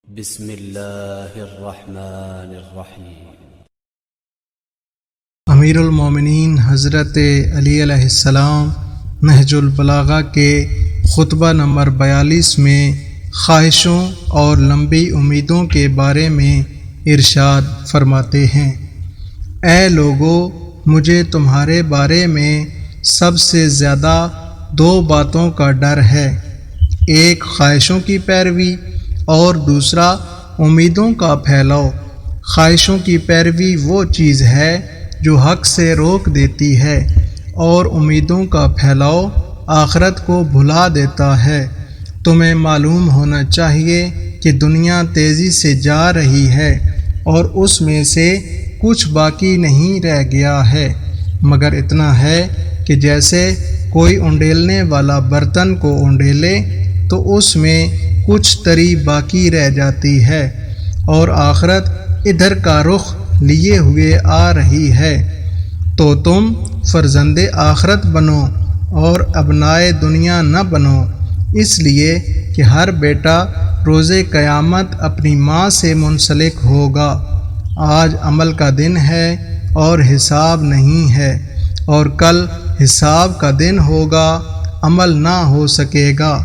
بسم اللہ الرحمن الرحیم۔ امیر المومنین حضرت علی علیہ السلام نہج البلاغہ کے خطبہ نمبر 42 میں خواہشوں اور لمبی امیدوں کے بارے میں ارشاد فرماتے ہیں، اے لوگو، مجھے تمہارے بارے میں سب سے زیادہ دو باتوں کا ڈر ہے، ایک خواہشوں کی پیروی اور دوسرا امیدوں کا پھیلاؤ۔ خواہشوں کی پیروی وہ چیز ہے جو حق سے روک دیتی ہے، اور امیدوں کا پھیلاؤ آخرت کو بھلا دیتا ہے۔ تمہیں معلوم ہونا چاہیے کہ دنیا تیزی سے جا رہی ہے اور اس میں سے کچھ باقی نہیں رہ گیا ہے، مگر اتنا ہے کہ جیسے کوئی انڈیلنے والا برتن کو انڈیلے تو اس میں کچھ تری باقی رہ جاتی ہے، اور آخرت ادھر کا رخ لیے ہوئے آ رہی ہے۔ تو تم فرزند آخرت بنو اور ابنائے دنیا نہ بنو، اس لیے کہ ہر بیٹا روز قیامت اپنی ماں سے منسلک ہوگا۔ آج عمل کا دن ہے اور حساب نہیں ہے، اور کل حساب کا دن ہوگا، عمل نہ ہو سکے گا۔